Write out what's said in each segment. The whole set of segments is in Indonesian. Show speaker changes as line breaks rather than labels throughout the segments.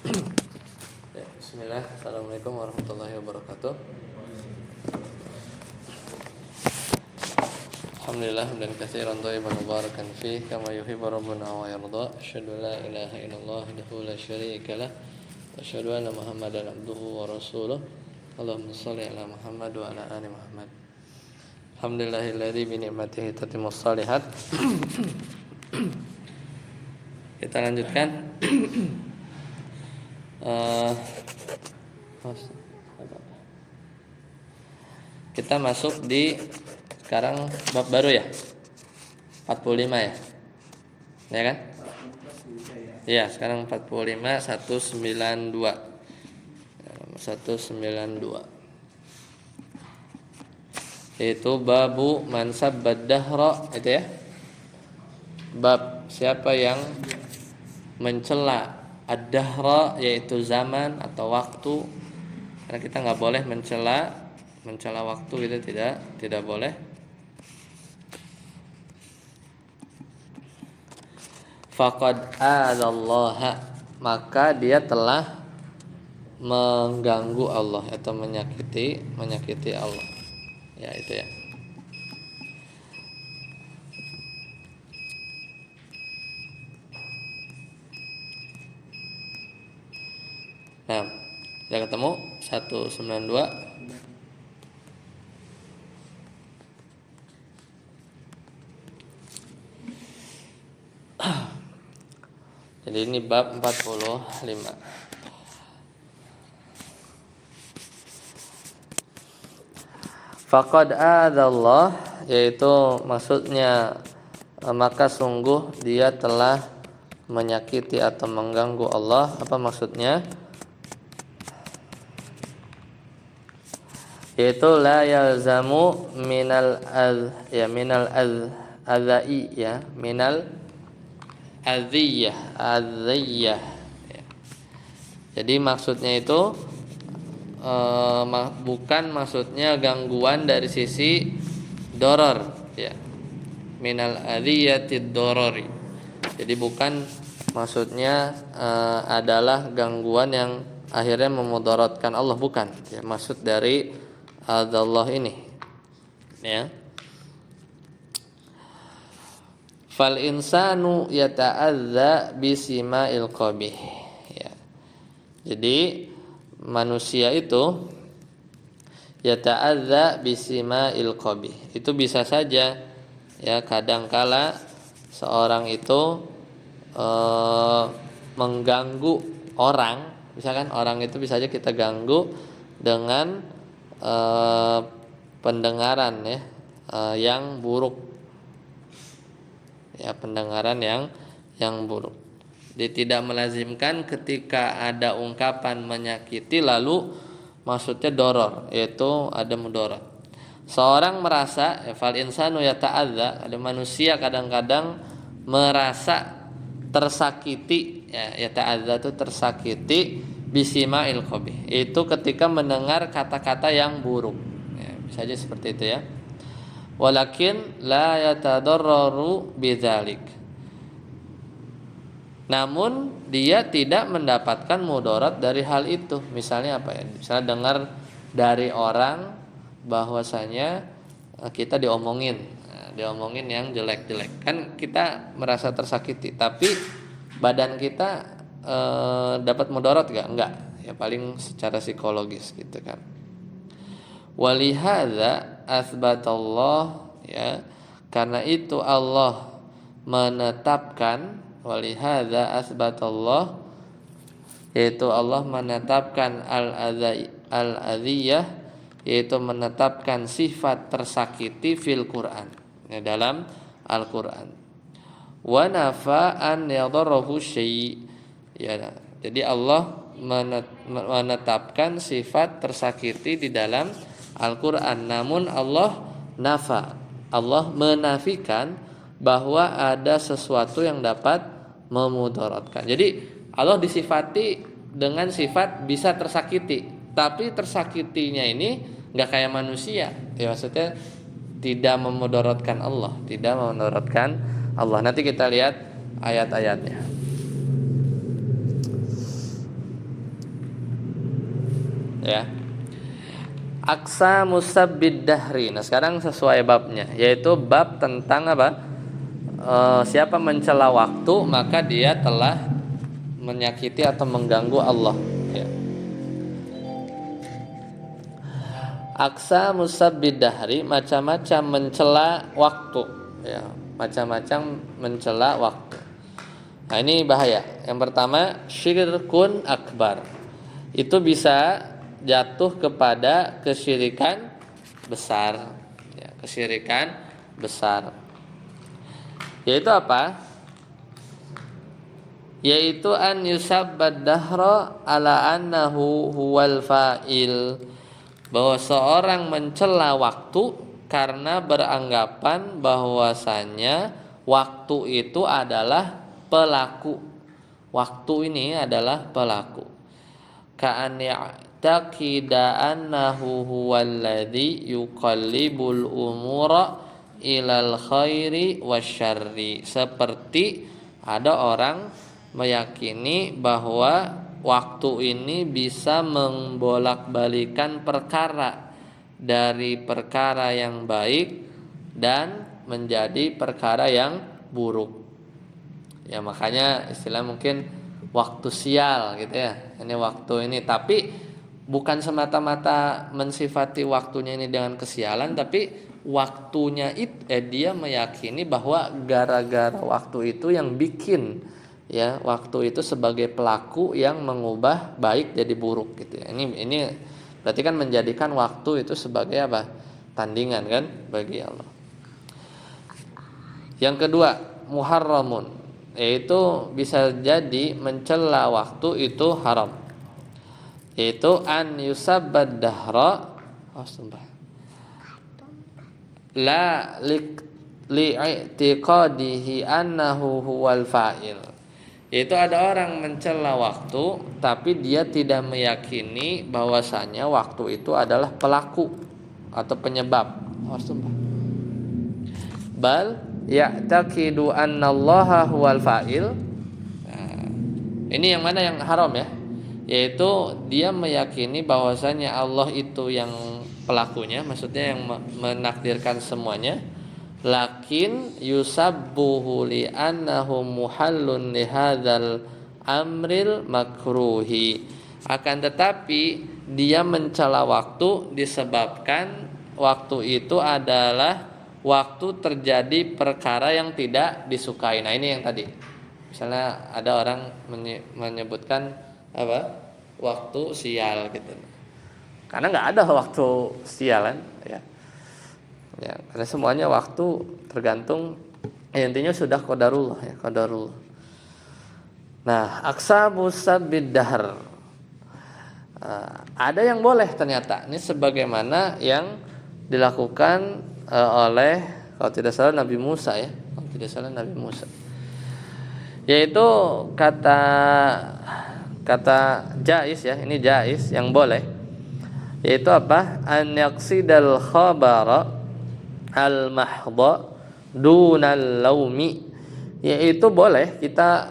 Ya, bismillah. Assalamualaikum warahmatullahi wabarakatuh. Alhamdulillah dan katsiran thayyiban mubarakan fih kama yuhibbu rabbuna wa yarda. Asyhadu an la ilaha illallah wahdahu la syarika lah wa asyhadu anna Muhammadan abduhu wa rasuluh. Allahumma shalli ala Muhammad wa ala ali Muhammad. Alhamdulillahilladzi bi ni'matihi tatimmus shalihat. Kita lanjutkan. Kita masuk di sekarang bab baru ya, 45 ya, ya kan? Iya, sekarang 45 192 itu babu mansab baddahra, itu ya, bab siapa yang mencela ad-dahra, yaitu zaman atau waktu. Karena kita nggak boleh mencela waktu, gitu, tidak boleh. Faqad adallaha, maka dia telah mengganggu Allah atau menyakiti Allah. Ya, itu ya. Nah, sudah ketemu 192. Jadi ini bab 45. Faqad adzallah, yaitu maksudnya maka sungguh dia telah menyakiti atau mengganggu Allah. Apa maksudnya? Yaitu la yalzamu minal adzai ya, minal adziyah. Jadi maksudnya itu bukan maksudnya gangguan dari sisi doror ya, minal adziyatid dorori. Jadi bukan maksudnya adalah gangguan yang akhirnya memudaratkan Allah, bukan ya, maksud dari Allah ini ya. Fal insanu yata'adza bisima'il qabih ya. Jadi manusia itu yata'adza bisima'il qabih, itu bisa saja ya, kadangkala seorang itu mengganggu orang. Misalkan orang itu bisa saja kita ganggu dengan pendengaran ya, yang buruk ya, pendengaran yang buruk. Dia tidak melazimkan ketika ada ungkapan menyakiti lalu maksudnya doror, yaitu ada mudarat. Seorang merasa fal insanu yata'adza, ada manusia kadang-kadang merasa tersakiti ya, yata'adza itu tersakiti bisima'il qabih, itu ketika mendengar kata-kata yang buruk ya, bisa aja seperti itu ya. Walakin la yatadarraru bidzalik, namun dia tidak mendapatkan mudarat dari hal itu. Misalnya apa ya? Misalnya dengar dari orang bahwasanya kita diomongin yang jelek-jelek, kan kita merasa tersakiti, tapi badan kita dapat mudarat enggak ya, paling secara psikologis gitu kan. Walihadza asbatallah ya, karena itu Allah menetapkan, walihadza asbatallah, yaitu Allah menetapkan al-adziyah, yaitu menetapkan sifat tersakiti fil Quran ya, dalam Al-Quran. Wa nafa an yadarrahu syai' ya, jadi Allah menetapkan sifat tersakiti di dalam Al-Quran, namun Allah menafikan bahwa ada sesuatu yang dapat memudaratkan. Jadi Allah disifati dengan sifat bisa tersakiti, tapi tersakitinya ini nggak kayak manusia ya, maksudnya tidak memudaratkan Allah, Nanti kita lihat ayat-ayatnya. ya. Aksa musabbid dahri. Nah, sekarang sesuai babnya, yaitu bab tentang apa? Siapa mencela waktu maka dia telah menyakiti atau mengganggu Allah, ya. Aksa musabbid dahri, macam-macam mencela waktu, ya, macam-macam mencela waktu. Nah, ini bahaya. Yang pertama, syirkun akbar. Itu bisa jatuh kepada kesyirikan besar, ya, kesyirikan besar. Yaitu apa? Yaitu an yusabbad dahra ala annahu huwal fa'il. Bahwa seorang mencela waktu karena beranggapan bahwasanya waktu itu adalah pelaku. Waktu ini adalah pelaku. Ka'an ya'taqida annahu huwallazi yuqallibul umura ilal khairi wasyarri. Seperti ada orang meyakini bahwa waktu ini bisa membolak-balikan perkara dari perkara yang baik dan menjadi perkara yang buruk. Ya, makanya istilah mungkin waktu sial gitu ya. Ini waktu ini, tapi bukan semata-mata mensifati waktunya ini dengan kesialan, tapi waktunya itu dia meyakini bahwa gara-gara waktu itu yang bikin, ya, waktu itu sebagai pelaku yang mengubah baik jadi buruk gitu ya. Ini berarti kan menjadikan waktu itu sebagai apa? Tandingan kan bagi Allah. Yang kedua, muharramun, yaitu bisa jadi mencela waktu itu haram. Yaitu an yusabbad dahra la li'tiqadihi annahu huwal fa'il. Yaitu ada orang mencela waktu tapi dia tidak meyakini bahwasanya waktu itu adalah pelaku atau penyebab. Bal ya'taqidu annallaha huwal fa'il. Nah, ini yang mana yang haram ya? Yaitu dia meyakini bahwasanya Allah itu yang pelakunya, maksudnya yang menakdirkan semuanya. Lakin yusabbuhu li annahu muhallun li hadzal amril makruhi. Akan tetapi dia mencela waktu disebabkan waktu itu adalah waktu terjadi perkara yang tidak disukai. Nah, ini yang tadi. Misalnya ada orang menyebutkan apa? Waktu sial gitu. Karena nggak ada waktu sialan, ya. Ya, karena semuanya waktu tergantung, intinya sudah qadarullah, ya, qadarullah. Nah, aksa musabbid dahr. Ada yang boleh ternyata. Ini sebagaimana yang dilakukan oleh, kalau tidak salah, Nabi Musa, ya. Kalau tidak salah Nabi Musa. Yaitu kata jais, ya. Ini jais yang boleh. Yaitu apa? An yaqsidal khabara al-mahdha dunal laumi. Yaitu boleh kita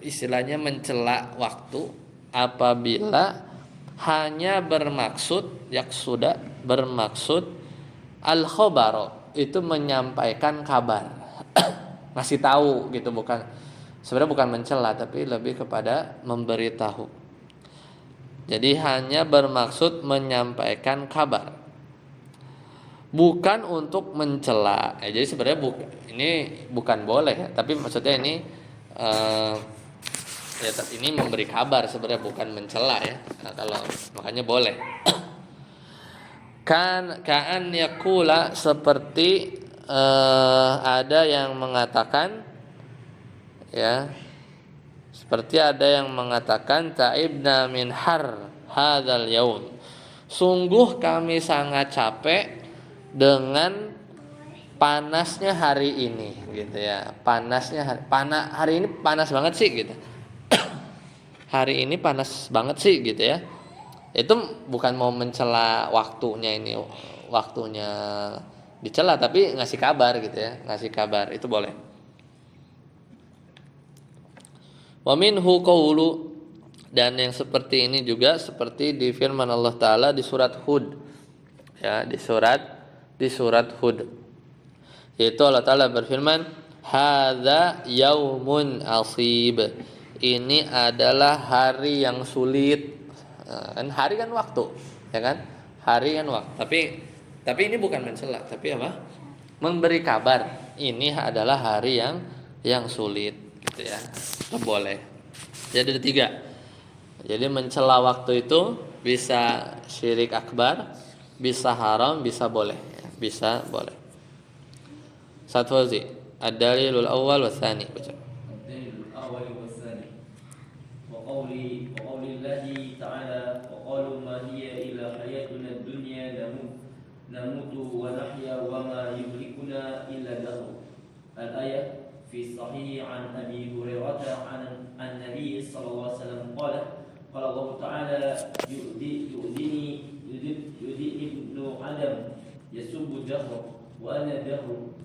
istilahnya mencela waktu apabila hanya bermaksud bermaksud al-khabara, itu menyampaikan kabar. Ngasih tahu gitu, sebenarnya bukan mencela tapi lebih kepada memberitahu. Jadi hanya bermaksud menyampaikan kabar, bukan untuk mencela. Jadi sebenarnya ini bukan boleh, ya, tapi maksudnya ini ya, ini memberi kabar sebenarnya, bukan mencela, ya. Nah, kalau makanya boleh. Ka'an yaqula, seperti ada yang mengatakan, ya, seperti ada yang mengatakan ta'ibna min hadzal yaum. Sungguh kami sangat capek dengan panasnya hari ini, gitu ya. Panasnya hari ini panas banget sih, gitu. Hari ini panas banget sih, gitu ya. Itu bukan mau mencela waktunya, ini waktunya dicela, tapi ngasih kabar, gitu ya. Ngasih kabar itu boleh. Wa minhu qawlu, Dan yang seperti ini juga seperti di firman Allah Ta'ala di surat Hud, ya, di surat Hud, yaitu Allah Ta'ala berfirman, hadza yaumun asib, ini adalah hari yang sulit. Kan hari kan waktu, ya kan, hari kan waktu, tapi ini bukan mencela, tapi apa, memberi kabar ini adalah hari yang sulit, gitu ya. Boleh. Jadi ada 3. Jadi mencela waktu itu bisa syirik akbar, bisa haram, bisa boleh, ya, bisa boleh. Ustaz Fauzi, ad-dalilul awwal wa tsani.
Ad-dalilul awwal wa tsani. Wa qawlillahi ta'ala wa qalu ma hiya illa hayatuna ad-dunya namutu wa nahya wa ma yuhlikuna illa dahr. Al-ayah fi sahih an Abi Hurairah an Nabi sallallahu alaihi wasallam qala qala Allah ta'ala yu'dini ibnu Adam yasubbu dahra wa ana dahru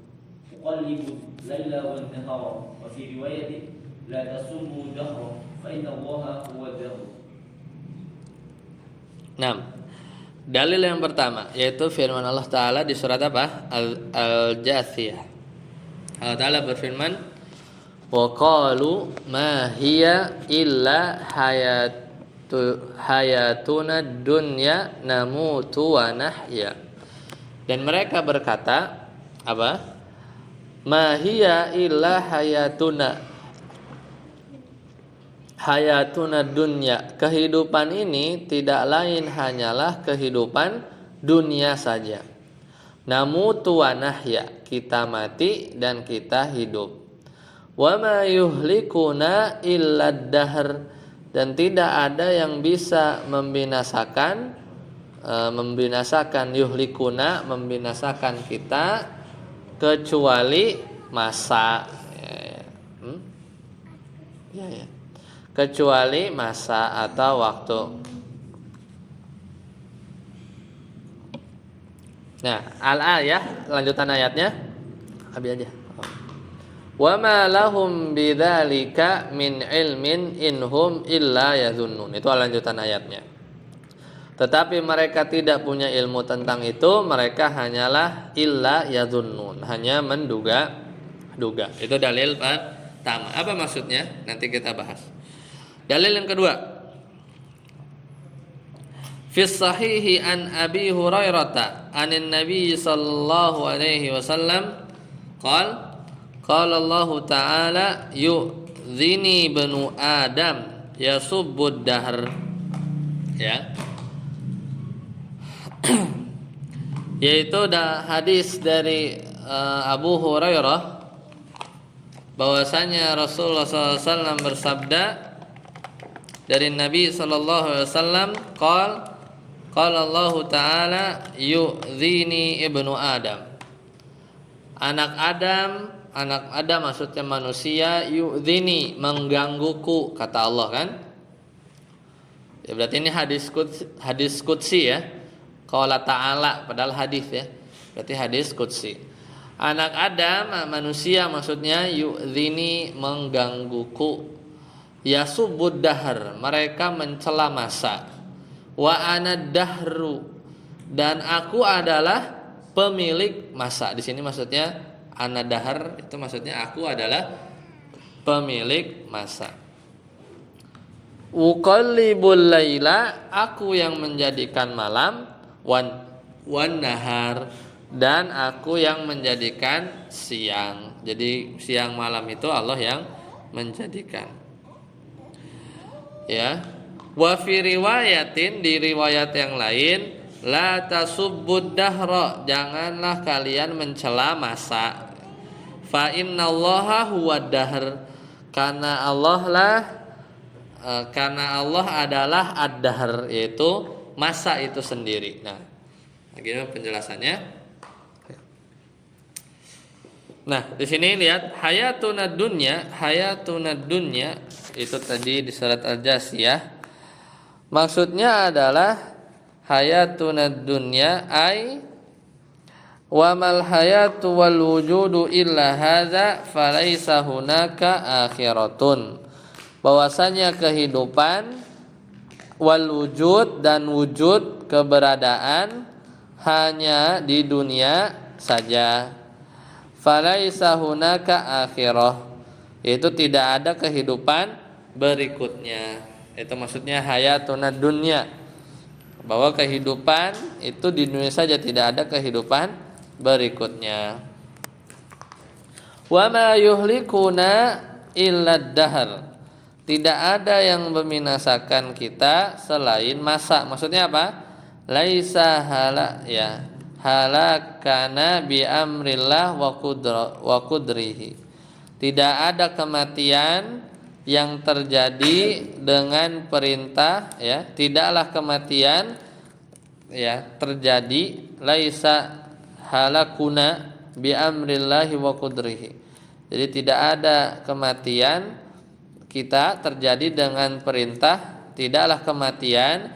uqallibu laila wan nahara wa fi riwayatin la tasummu dahra fa inna Allaha huwa dahr.
6. Dalil yang pertama yaitu firman Allah Ta'ala di surat apa? Al-Jathiyah. Allah Ta'ala berfirman, wa qalu ma hiya illa hayatuna dunya namutu wa nahya. Dan mereka berkata apa? Ma hiya illa hayatuna dunya. Kehidupan ini tidak lain hanyalah kehidupan dunia saja. Namutu wa nahya, kita mati dan kita hidup. Wa ma yuhlikuna illa dahr, dan tidak ada yang bisa membinasakan yuhlikuna, membinasakan kita kecuali masa, ya. Kecuali masa atau waktu. Nah, al-ayah, lanjutan ayatnya Abi aja. Wa ma lahum bidzalika min ilmin inhum illa yazunnun. Itu lanjutan ayatnya. Tetapi mereka tidak punya ilmu tentang itu, mereka hanyalah illa yazunnun, hanya menduga-duga. Itu dalil pertama. Apa maksudnya? Nanti kita bahas. Dalil yang kedua. Fi sahihi an Abi Hurairah anin Nabi sallallahu alaihi wasallam qala Allah Ta'ala yu'dhini banu Adam yasubbud dahr, ya. Yaitu hadis dari Abu Hurairah bahwasanya Rasulullah SAW bersabda dari Nabi SAW, qala Allah Ta'ala yu'dhini ibnu Adam. Anak Adam maksudnya manusia, yu'dhini, menggangguku, kata Allah kan. Ya, berarti ini hadis qudsi ya. Qala ta'ala, padahal hadis ya. Berarti hadis qudsi. Anak Adam manusia maksudnya yu'dhini, menggangguku. Yasubbud dahr, mereka mencela masa. Wa ana dahru, dan aku adalah pemilik masa. Di sini maksudnya ana dahr, itu maksudnya aku adalah pemilik masa. Uqallibul laila, aku yang menjadikan malam, wan nahar, dan aku yang menjadikan siang. Jadi siang malam itu Allah yang menjadikan. Ya. Wa fi riwayatin, di riwayat yang lain, la tasubbud dahra, janganlah kalian mencela masa. Fa innallaha huwad dahr, karena Allah adalah ad-dahr, yaitu masa itu sendiri. Nah, begini penjelasannya. Nah, di sini lihat hayatuna dunya itu tadi di surat Al-Jasiyah. Maksudnya adalah hayatuna dunya ay wa mal hayatu wal wujudu illa hadza falaisa hunaka akhiratun. Bahwasanya kehidupan wal wujud dan wujud keberadaan hanya di dunia saja. Falaisa hunaka akhirah, yaitu tidak ada kehidupan berikutnya. Itu maksudnya hayatuna dunya, bahwa kehidupan itu di dunia saja, tidak ada kehidupan berikutnya. Wa ma yuhlikuna illa dahr, tidak ada yang membinasakan kita selain masa. Maksudnya apa? Laisa halakana bi amrillah wa qudrihi, tidak ada kematian yang terjadi dengan perintah, ya, tidaklah kematian, ya, terjadi, laisa halakuna bi amrillahi wa qudrihi, jadi tidak ada kematian kita terjadi dengan perintah, tidaklah kematian,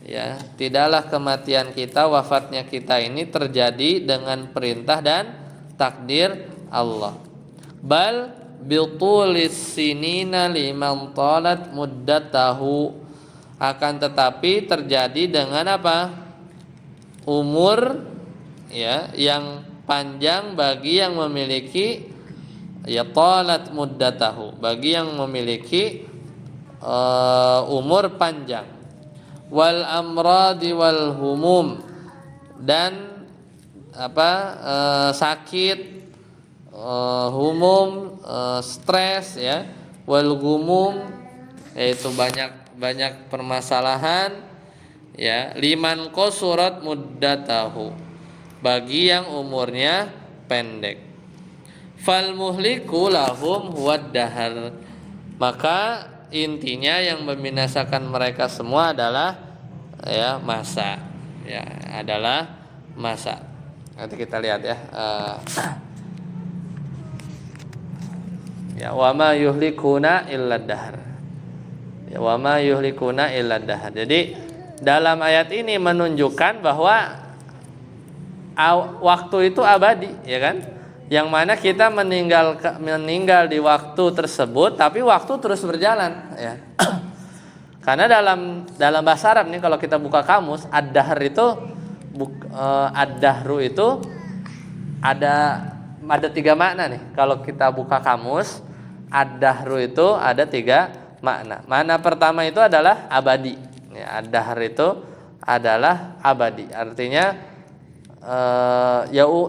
ya, tidaklah kematian kita, wafatnya kita ini terjadi dengan perintah dan takdir Allah. Bal bitulis sinina liman talat muddatahu, akan tetapi terjadi dengan apa? Umur, ya, yang panjang bagi yang memiliki, ya, talat muddatahu, bagi yang memiliki umur panjang. Wal amradi wal humum, dan sakit, humum, stres, ya, wal gumum, yaitu banyak permasalahan, ya, liman qasurat muddatahu, bagi yang umurnya pendek. Fal muhliku lahum huwad dahar, maka intinya yang membinasakan mereka semua adalah, ya, masa, ya, adalah masa. Nanti kita lihat, ya. Ya, wa ma yuhlikuna illa dahr. Ya, wa ma yuhlikuna illa dahr. Jadi dalam ayat ini menunjukkan bahwa waktu itu abadi, ya kan? Yang mana kita meninggal di waktu tersebut, tapi waktu terus berjalan, ya. Karena dalam bahasa Arab nih, kalau kita buka kamus, ad-dahr itu ad-dahru itu ada 3 makna nih. Kalau kita buka kamus, ad-dahru itu ada 3 makna. Makna pertama itu adalah abadi. Ya, ad-dahr itu adalah abadi. Artinya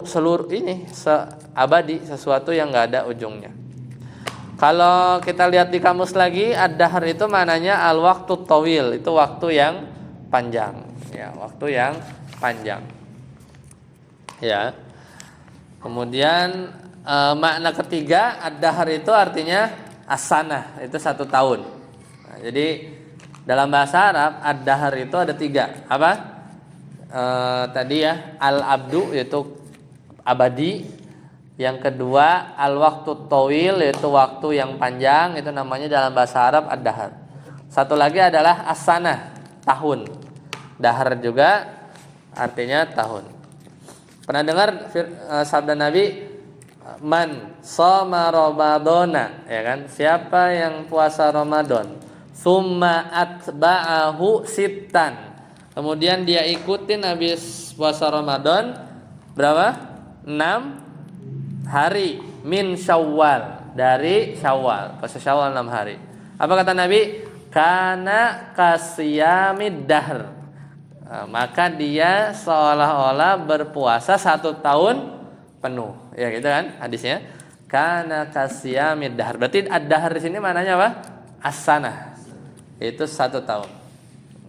seluruh ini abadi, sesuatu yang enggak ada ujungnya. Kalau kita lihat di kamus lagi, ad-dahr itu maknanya al-waqtu tawil, itu waktu yang panjang, ya, waktu yang panjang. Ya. Kemudian makna ketiga, ad-dahr itu artinya as-sanah, itu 1 tahun. Nah, jadi dalam bahasa Arab ad-dahr itu ada 3. Apa? Tadi, ya, al-abdu yaitu abadi. Yang kedua al-waqtu tawil, yaitu waktu yang panjang, itu namanya dalam bahasa Arab ad-dahr. Satu lagi adalah as-sanah, tahun. Dahr juga artinya tahun. Pernah dengar sabda Nabi, man shoma ramadhana, ya kan? Siapa yang puasa Ramadan, summa atba'ahu sittan, kemudian dia ikutin habis puasa Ramadan berapa? 6 hari, min Syawal, dari Syawal, puasa Syawal 6 hari. Apa kata Nabi? Kana kasiyamid dahr. Nah, maka dia seolah-olah berpuasa 1 tahun penuh, ya, gitu kan hadisnya. Kana kasiyamid dahr. Berarti ad-dahr di sini maknanya apa? As-sanah. Itu 1 tahun.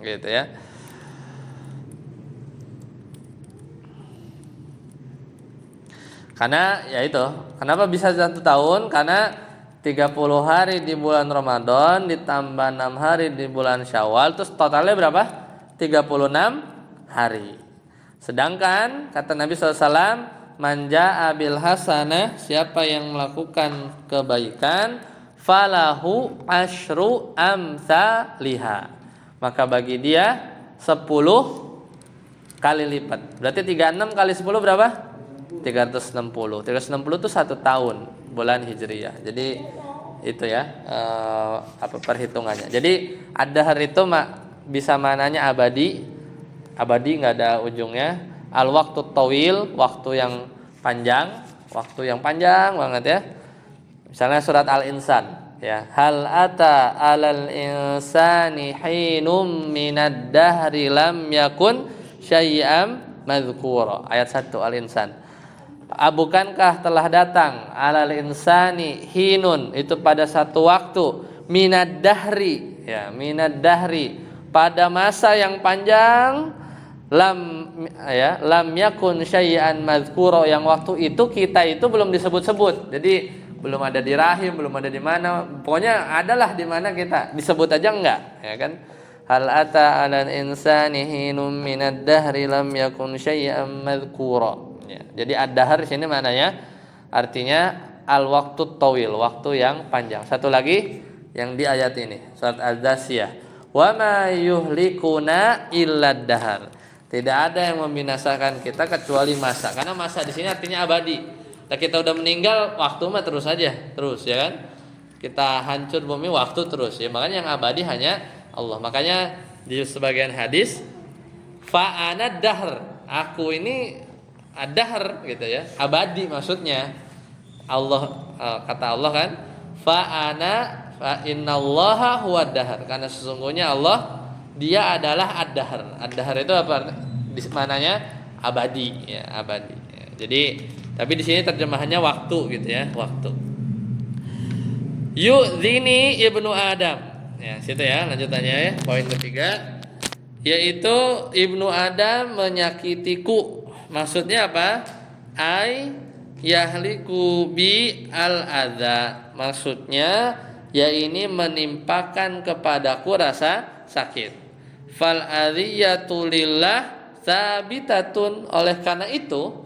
Gitu, ya. Karena, ya, itu. Kenapa bisa 1 tahun? Karena 30 hari di bulan Ramadan ditambah 6 hari di bulan Syawal, terus totalnya berapa? 36 hari. Sedangkan kata Nabi SAW, manja abil hasanah, siapa yang melakukan kebaikan, falahu asyru amsaliha, maka bagi dia 10 kali lipat. Berarti 36 kali 10 berapa? 360. 360 itu 1 tahun bulan Hijriyah. Jadi itu, ya, perhitungannya. Jadi ad-dahr itu bisa mananya abadi. Abadi nggak ada ujungnya. Al-waqtu tawil, waktu yang panjang, waktu yang panjang banget ya. Misalnya surat Al-Insan ya. Hal ata 'alal insani hinum minad dahri lam yakun syai'am madzkura. Ayat 1 Al-Insan. Bukankah telah datang 'alal insani hinun, itu pada satu waktu, minad dahri ya, minad dahri, pada masa yang panjang, lam yakun syai'an madzkura, yang waktu itu kita itu belum disebut-sebut. Jadi belum ada di rahim, belum ada di mana, pokoknya adalah di mana kita disebut aja enggak, ya kan? Hal ata 'alal insani hinum minad dahri lam yakun syai'an madzkura. Ya, jadi ad-dahr sini maknanya artinya al-waqtu tawil, waktu yang panjang. Satu lagi yang di ayat ini, surat Az-Zasiyah. Wa ma yuhlikuna illa ad-dahr. Tidak ada yang membinasakan kita kecuali masa. Karena masa di sini artinya abadi. Nah, kita udah meninggal, waktu mah terus aja, terus ya kan? Kita hancur bumi, waktu terus ya. Makanya yang abadi hanya Allah. Makanya di sebagian hadis, fa ana dahr, aku ini ad-dahr gitu ya. Abadi maksudnya. Allah kata Allah kan, fa innallaha huwad dahr. Karena sesungguhnya Allah, dia adalah ad-dahr. Ad-dahr itu apa? Mananya abadi ya, abadi. Ya. Jadi, tapi di sini terjemahannya waktu gitu ya, waktu. Yu'dzini ibnu Adam. Ya, situ ya lanjutannya ya, poin ketiga, yaitu ibnu Adam menyakitiku. Maksudnya apa? Ai yahliku bi al-adza. Maksudnya ya ini menimpakan kepadaku rasa sakit. Fal adhiyatu lillah tsabitatun. Oleh karena itu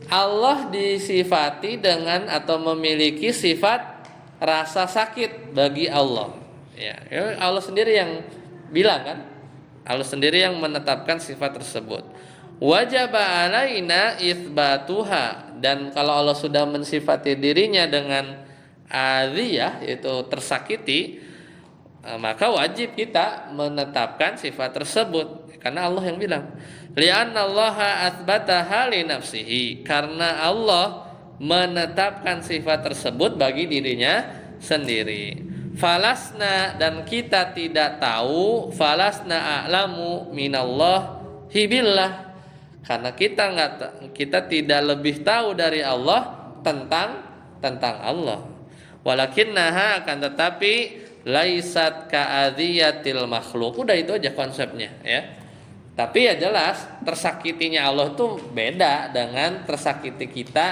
Allah disifati dengan atau memiliki sifat rasa sakit bagi Allah. Ya, Allah sendiri yang bilang kan, Allah sendiri yang menetapkan sifat tersebut. Wajaba alaina itsbatuha, dan kalau Allah sudah mensifati dirinya dengan adhiyah, yaitu tersakiti, maka wajib kita menetapkan sifat tersebut karena Allah yang bilang. Li'annallaha atsbataha li nafsihi, karena Allah menetapkan sifat tersebut bagi dirinya sendiri. Falasna, dan kita tidak tahu, falasna a'lamu minallahi billah, karena kita tidak lebih tahu dari Allah tentang Allah. Walakinnaha, akan tetapi laisat ka'adhiyatil makhluk. Udah itu aja konsepnya ya. Tapi ya jelas tersakitinya Allah tuh beda dengan tersakiti kita.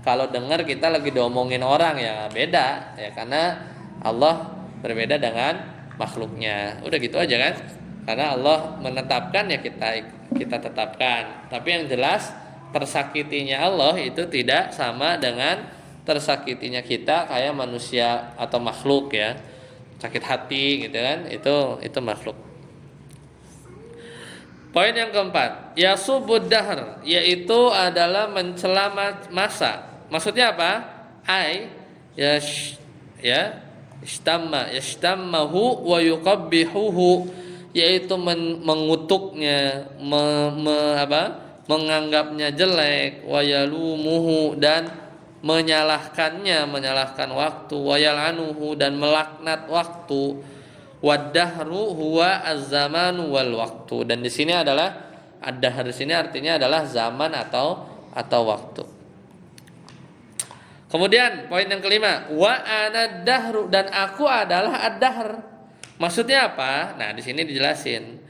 Kalau dengar kita lagi diomongin orang ya beda ya, karena Allah berbeda dengan makhluknya. Udah gitu aja kan. Karena Allah menetapkan ya kita tetapkan. Tapi yang jelas tersakitinya Allah itu tidak sama dengan tersakitinya kita kayak manusia atau makhluk ya. Sakit hati gitu kan, itu makhluk. Poin yang keempat, yasubud dahr, yaitu adalah mencela masa. Maksudnya apa? Yashtammahu wa yuqabbihuhu, yaitu mengutuknya, menganggapnya jelek, wa yalumuhu, dan menyalahkan waktu, wa yal'anuhu, dan melaknat waktu. Wadahru huwa az-zamanu wal waktu, dan di sini adalah ad-dahr, di sini artinya adalah zaman atau waktu. Kemudian poin yang kelima, wa ana dahru, dan aku adalah ad-dahr. Maksudnya apa? Nah, di sini dijelasin.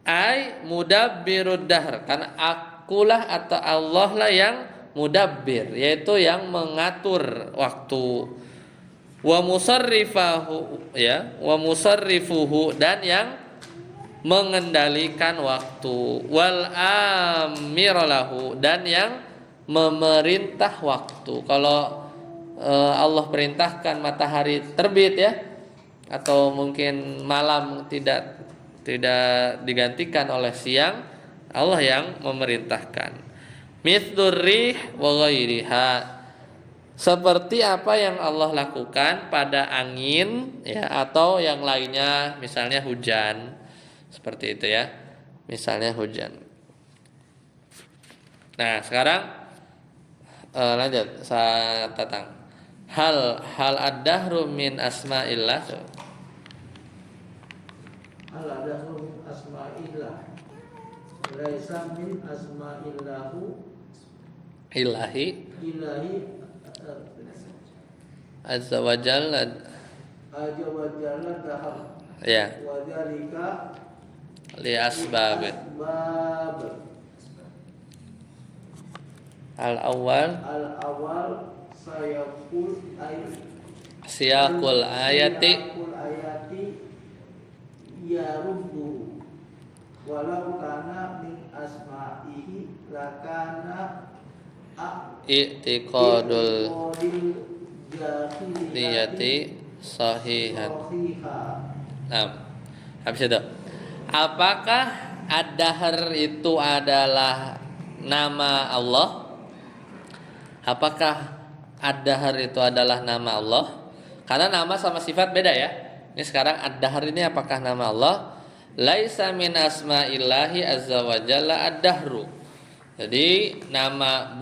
Ai mudabbirud dahr, karena akulah atau Allah lah yang mudabbir, yaitu yang mengatur waktu. Wa musarrifahu, ya, wa musarrifuhu, dan yang mengendalikan waktu. Wal amiralahu, dan yang memerintah waktu. Kalau Allah perintahkan matahari terbit ya, atau mungkin malam tidak digantikan oleh siang, Allah yang memerintahkan. Mithlur rih wa ghairiha, seperti apa yang Allah lakukan pada angin ya, atau yang lainnya, misalnya hujan. Seperti itu ya. Misalnya hujan. Nah, sekarang lanjut saya Tatang. Hal ad-dahru min asma'illah.
Hal ad-dahru min asma'illah. Laisa min asma'illahu
Ilahi azza wa jalla.
dahar.
Ya,
Wa dzalika
li asbab. Al-awwal siyaqul ayati
yaruddu walau kana min asma'ihi lakana
i'tiqadul
jahiliyati
niyati sahihan. Nah, habis itu, apakah ad-dahr itu adalah nama Allah? Apakah ad-dahr itu adalah nama Allah? Karena nama sama sifat beda ya. Ini sekarang ad-dahr ini apakah nama Allah? Laisa min asma'illahi azza wa jalla ad-dahru. Jadi nama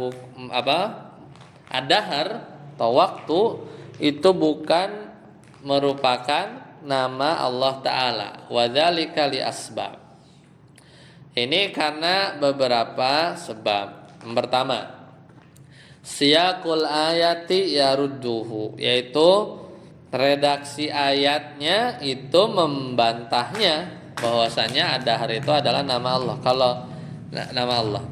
ad-dahr atau waktu itu bukan merupakan nama Allah Ta'ala. Wa dzalika li asbab. Ini karena beberapa sebab. Yang pertama, siyaqul ayati yarudduhu, yaitu redaksi ayatnya itu membantahnya bahwasanya ad-dahr itu adalah nama Allah. Kalau nama Allah,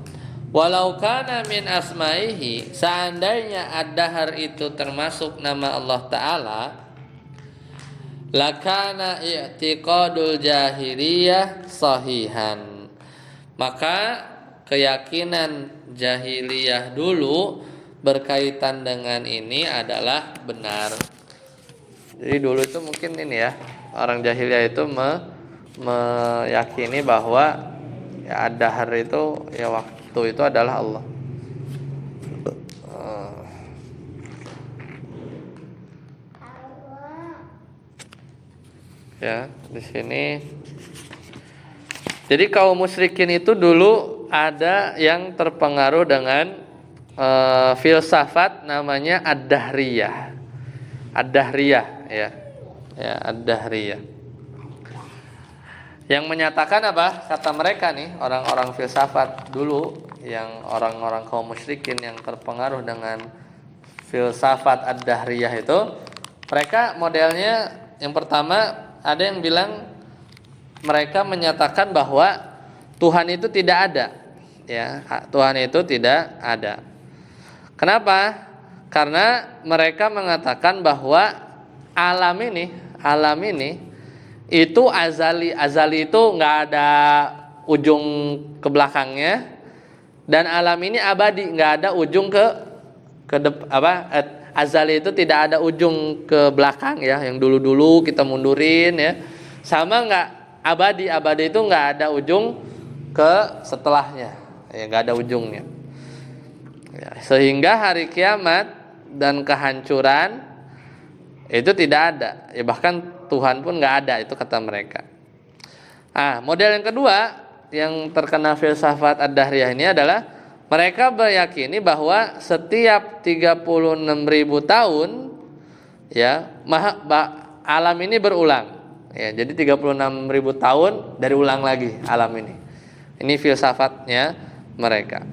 walau kana min asma'ihi, seandainya ad-dahr itu termasuk nama Allah Ta'ala, lakana i'tiqadul jahiliyah sahihan, maka keyakinan jahiliyah dulu berkaitan dengan ini adalah benar. Jadi dulu itu mungkin ini ya, orang jahiliyah itu meyakini bahwa ya ad-dahr itu ya waktu itu adalah Allah. Ya, di sini. Jadi kaum musyrikin itu dulu ada yang terpengaruh dengan filsafat namanya ad-dahriyah. Ad-dahriyah ya. Ya, ad-dahriyah. Yang menyatakan apa? Kata mereka nih, orang-orang filsafat dulu, yang orang-orang kaum musyrikin yang terpengaruh dengan filsafat ad-dahriyah itu, mereka modelnya yang pertama ada yang bilang mereka menyatakan bahwa Tuhan itu tidak ada, ya, Tuhan itu tidak ada. Kenapa? Karena mereka mengatakan bahwa alam ini itu azali itu nggak ada ujung ke belakangnya, dan alam ini abadi, nggak ada ujung azali itu tidak ada ujung ke belakang ya, yang dulu kita mundurin ya, sama nggak abadi itu nggak ada ujung ke setelahnya ya, nggak ada ujungnya ya, sehingga hari kiamat dan kehancuran itu tidak ada ya, bahkan Tuhan pun nggak ada, itu kata mereka. Model yang kedua yang terkena filsafat ad-dahriyah ini adalah mereka meyakini bahwa setiap 36.000 tahun ya alam ini berulang ya, jadi 36.000 tahun dari ulang lagi alam ini. Ini filsafatnya mereka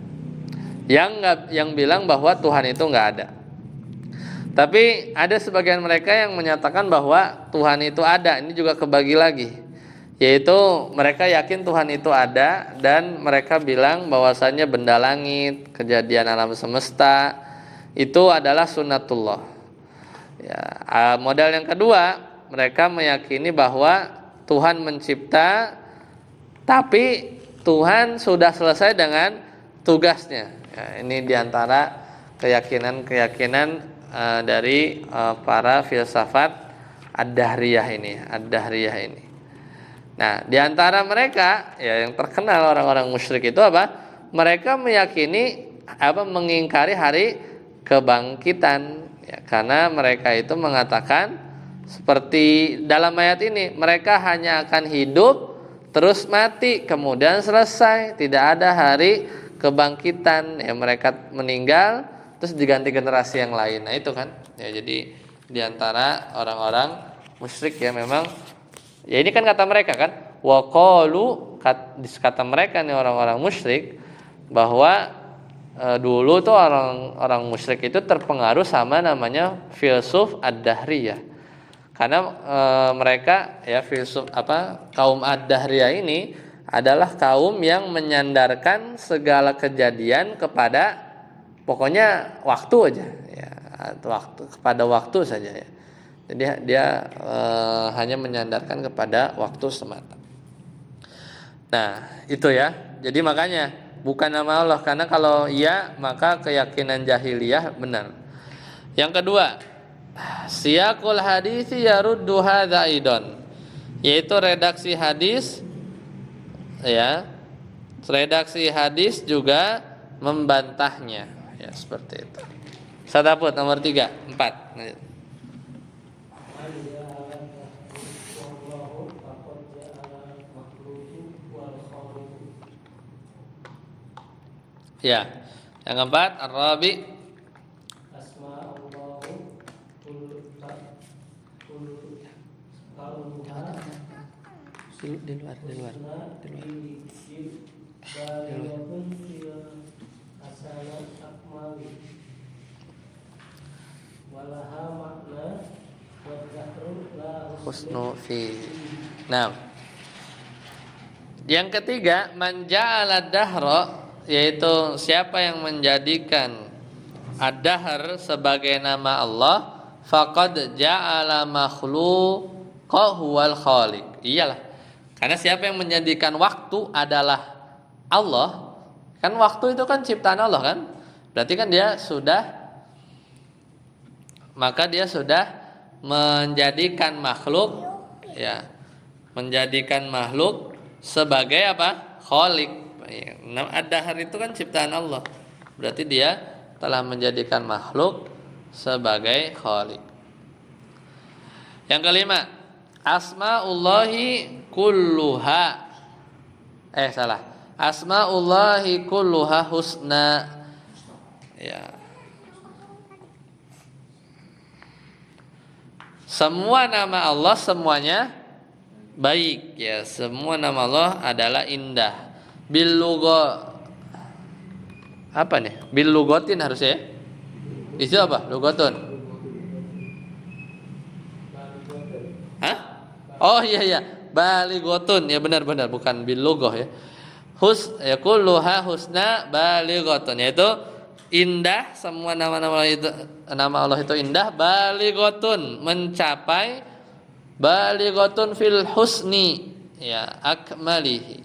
yang bilang bahwa Tuhan itu nggak ada. Tapi ada sebagian mereka yang menyatakan bahwa Tuhan itu ada. Ini juga kebagi lagi, yaitu mereka yakin Tuhan itu ada, dan mereka bilang bahwasannya benda langit, kejadian alam semesta itu adalah sunnatullah ya. Model yang kedua, mereka meyakini bahwa Tuhan mencipta, tapi Tuhan sudah selesai dengan tugasnya ya. Ini diantara keyakinan dari para filsafat ad-dahriyah ini. Nah, diantara mereka ya yang terkenal orang-orang musyrik itu apa? Mereka meyakini mengingkari hari kebangkitan ya, karena mereka itu mengatakan seperti dalam ayat ini, mereka hanya akan hidup terus mati, kemudian selesai, tidak ada hari kebangkitan, ya mereka meninggal terus diganti generasi yang lain. Nah itu kan ya, jadi diantara orang-orang musyrik ya memang ya, ini kan kata mereka kan, wa qalu, kata mereka nih orang-orang musyrik bahwa dulu tuh orang-orang musyrik itu terpengaruh sama namanya filsuf ad-dahriyah. Karena mereka ya kaum ad-dahriyah ini adalah kaum yang menyandarkan segala kejadian kepada pokoknya waktu aja ya, kepada waktu saja ya. Jadi dia hanya menyandarkan kepada waktu semata. Nah, itu ya. Jadi makanya bukan nama Allah, karena kalau iya maka keyakinan jahiliyah benar. Yang kedua, siyaqul hadits yaruddu hadza aidon, yaitu redaksi hadis ya. Redaksi hadis juga membantahnya ya, seperti itu. Sadaput nomor 3, 4. Ya, yang keempat ar-rabi di luar. Husnu fi. Nah, yang ketiga man ja'ala dahra, yaitu siapa yang menjadikan ad-dahr sebagai nama Allah, faqad ja'ala makhluqahu wal khaliq. Iyalah. Karena siapa yang menjadikan waktu adalah Allah, kan waktu itu kan ciptaan Allah kan? Berarti kan dia sudah menjadikan makhluk ya, menjadikan makhluk sebagai apa? Khaliq. Ad-dahr itu kan ciptaan Allah. Berarti dia telah menjadikan makhluk sebagai khaliq. Yang kelima, asmaullahi kulluha. Asmaullahi kulluha husna. Ya. Semua nama Allah semuanya baik ya, semua nama Allah adalah indah. Bil lugotin harusnya ya. Itu apa? Lugotun. Hah? Oh iya. Baligotun. Ya benar bukan bil lugoh ya. Kulluha husna baligotun, yaitu indah, semua nama Allah itu indah, baligotun mencapai, baligotun fil husni ya akmalihi,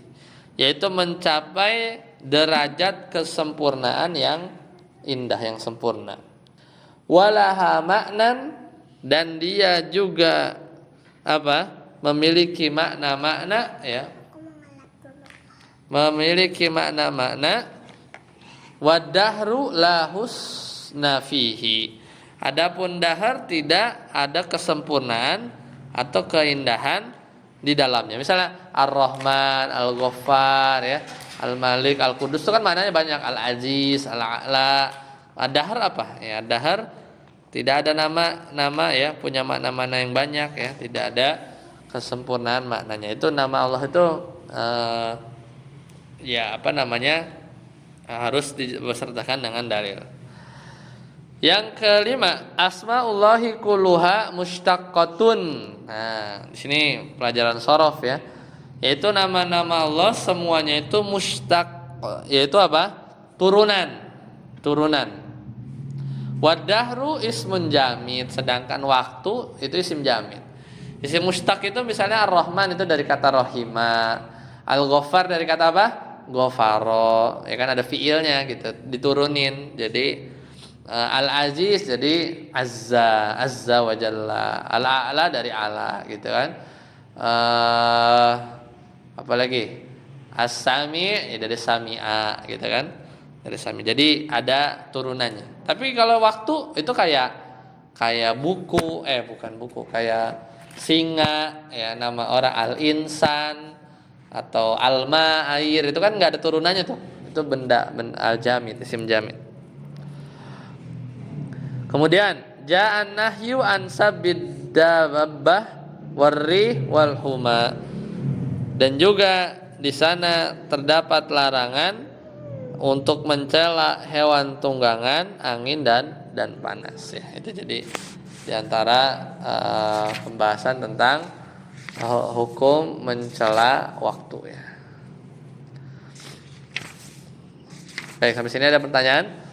yaitu mencapai derajat kesempurnaan yang indah, yang sempurna. Walaha maknan, dan dia juga memiliki makna-makna ya, memiliki makna-makna. Wadahru la husna fihi, adapun dahar tidak ada kesempurnaan atau keindahan di dalamnya. Misalnya Ar-Rahman, Al-Ghaffar ya, Al-Malik, Al-Qudus itu kan maknanya banyak, Al-Aziz, Al-A'la. Dahar apa? Ya, dahar tidak ada nama ya, punya makna-makna yang banyak ya, tidak ada kesempurnaan maknanya. Itu nama Allah itu harus disertakan dengan dalil. Yang kelima, asmaullahi kulluha mustaqqatun. Nah, di sini pelajaran shorof ya. Yaitu nama-nama Allah semuanya itu mustaq, yaitu apa? Turunan. Wadahru ismun jamid, sedangkan waktu itu isim jamid. Isim mustaq itu misalnya Ar-Rahman itu dari kata rahima, Al-Ghaffar dari kata apa? Ghafaro, ya kan ada fiilnya gitu, diturunin. Jadi Al-Aziz jadi Azza wa Jalla. Al-A'la dari ala gitu kan. Apalagi As-Sami ya dari Sami'a gitu kan, dari Sami. Jadi ada turunannya. Tapi kalau waktu itu kayak buku, bukan buku, kayak singa ya, nama orang Al-Insan, atau alma air itu kan nggak ada turunannya tuh. Itu benda al-jamid, isim jamid. Kemudian ja'an nahyu an sabid dabbah warri wal huma. Dan juga di sana terdapat larangan untuk mencela hewan tunggangan, angin dan panas ya. Itu jadi di antara pembahasan tentang hukum mencela waktu ya. Baik, sampai sini ada pertanyaan?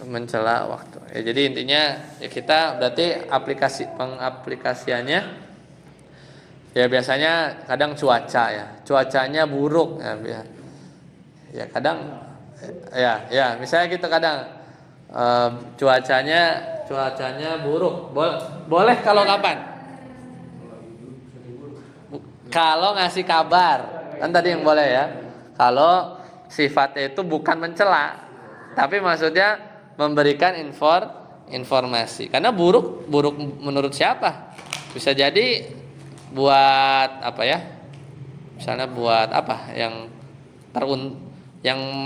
Mencela waktu. Ya, jadi intinya ya kita berarti pengaplikasiannya ya biasanya kadang cuaca ya. Cuacanya buruk ya. Ya kadang ya misalnya kita kadang cuacanya buruk. Boleh kalau kapan? Kalau ngasih kabar. Kan tadi yang boleh ya. Kalau sifatnya itu bukan mencela, tapi maksudnya memberikan informasi. Karena buruk menurut siapa? Bisa jadi buat apa ya? Misalnya buat apa? Yang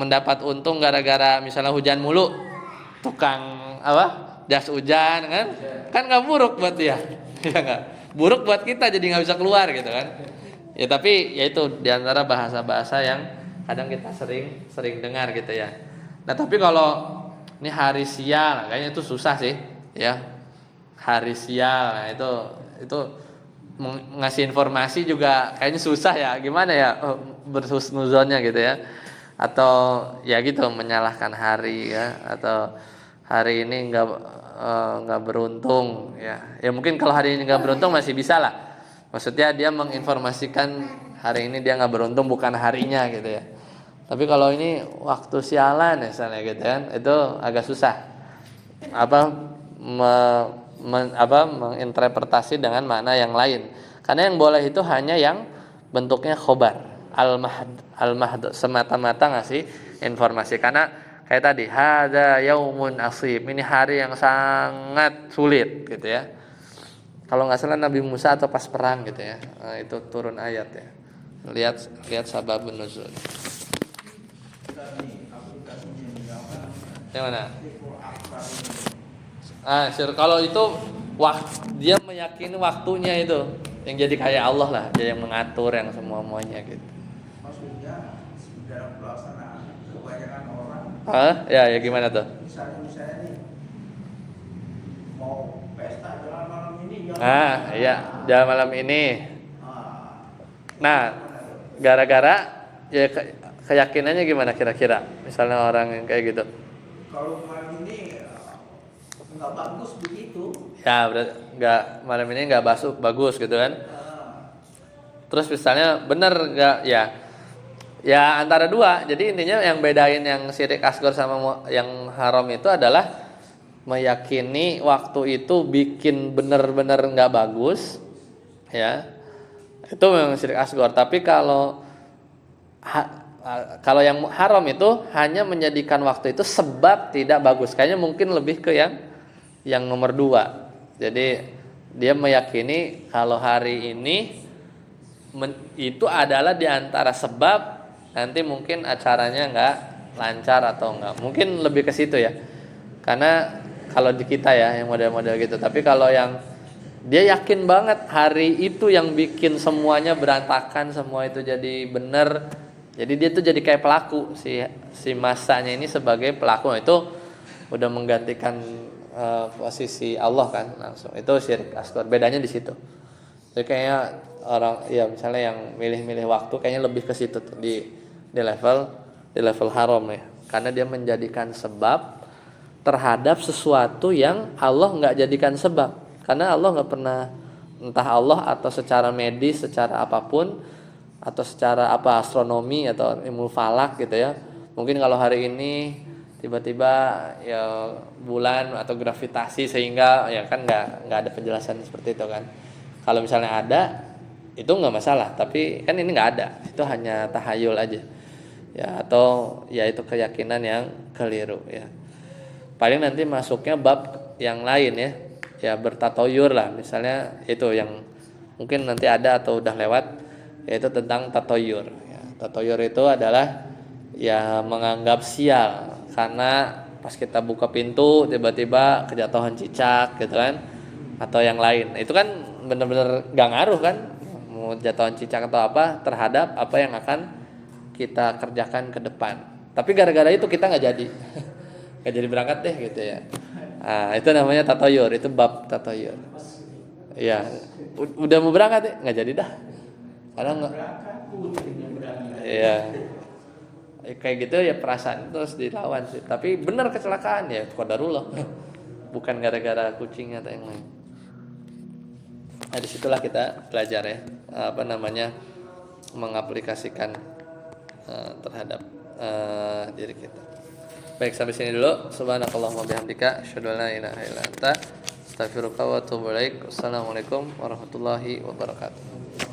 mendapat untung gara-gara misalnya hujan mulu, tukang apa? Jas hujan kan nggak buruk buat dia, ya nggak? Buruk buat kita jadi nggak bisa keluar gitu kan? Ya tapi ya itu diantara bahasa-bahasa yang kadang kita sering dengar gitu ya. Nah tapi kalau ini hari sial, kayaknya itu susah sih, ya. Hari sial, nah itu ngasih informasi juga kayaknya susah ya. Gimana ya berhusnuzonnya gitu ya? Atau ya gitu menyalahkan hari ya, atau hari ini nggak beruntung ya. Ya mungkin kalau hari ini nggak beruntung masih bisa lah. Maksudnya dia menginformasikan hari ini dia nggak beruntung bukan harinya gitu ya. Tapi kalau ini waktu sialan misalnya gitu kan, itu agak susah. Menginterpretasi dengan makna yang lain. Karena yang boleh itu hanya yang bentuknya khobar, al-mahd semata-mata ngasih informasi. Karena kayak tadi, hada yaumun asib, ini hari yang sangat sulit gitu ya. Kalau nggak salah Nabi Musa atau pas perang gitu ya, itu turun ayat ya. Lihat sababun nuzul. Yang mana? Kalau itu dia meyakini waktunya itu yang jadi kayak Allah lah, dia yang mengatur yang semuanya gitu.
Maksudnya dalam pelaksanaan kebanyakan orang.
Ya gimana tuh?
Misalnya nih mau pesta jalan malam ini.
Iya, jalan malam ini. Nah, gara-gara ya keyakinannya gimana kira-kira? Misalnya orang yang kayak gitu.
Kalau malam ini nggak bagus begitu.
Ya, berarti malam ini nggak bagus gitu kan? Terus misalnya bener nggak ya? Ya antara dua. Jadi intinya yang bedain yang syirik asghar sama yang haram itu adalah meyakini waktu itu bikin bener-bener nggak bagus, ya. Itu memang syirik asghar. Tapi kalau yang haram itu hanya menjadikan waktu itu sebab tidak bagus. Kayaknya mungkin lebih ke yang nomor 2. Jadi dia meyakini kalau hari ini itu adalah diantara sebab nanti mungkin acaranya nggak lancar atau nggak. Mungkin lebih ke situ ya. Karena kalau di kita ya yang model-model gitu. Tapi kalau yang dia yakin banget hari itu yang bikin semuanya berantakan, semua itu jadi benar. Jadi dia tuh jadi kayak pelaku si masanya ini sebagai pelaku. Nah, itu udah menggantikan posisi Allah kan langsung. Itu syirik asghar. Bedanya di situ. Jadi kayaknya orang ya misalnya yang milih-milih waktu kayaknya lebih ke situ tuh di level haram ya. Karena dia menjadikan sebab terhadap sesuatu yang Allah nggak jadikan sebab. Karena Allah nggak pernah, entah Allah atau secara medis, secara apapun, atau secara astronomi atau ilmu falak gitu ya. Mungkin kalau hari ini tiba-tiba ya bulan atau gravitasi sehingga ya kan nggak ada penjelasan seperti itu kan. Kalau misalnya ada itu nggak masalah, tapi kan ini nggak ada, itu hanya tahayul aja ya, atau ya itu keyakinan yang keliru ya. Paling nanti masuknya bab yang lain ya bertatoyur lah, misalnya itu yang mungkin nanti ada atau udah lewat yaitu tentang tatoyur. Ya, tatoyur itu adalah ya menganggap sial karena pas kita buka pintu tiba-tiba kejatuhan cicak gitu kan, atau yang lain. Itu kan bener-bener gak ngaruh kan, mau jatuhan cicak atau apa terhadap apa yang akan kita kerjakan ke depan. Tapi gara-gara itu kita nggak jadi, nggak jadi berangkat deh gitu ya. Nah, itu namanya tatoyur, itu bab tatoyur. Ya, udah mau berangkat deh, nggak jadi dah. Karena nggak. Iya. Kayak gitu ya perasaan terus dilawan sih. Tapi benar kecelakaan ya qadarullah. Bukan gara-gara kucing atau yang lain. Nah, disitulah kita belajar ya, mengaplikasikan terhadap diri kita. Baik, sampai sini dulu. Subhanakallahumma bihamdika asyhadu an la ilaha illa anta astaghfiruka wa atubu ilaik. Wassalamualaikum warahmatullahi wabarakatuh.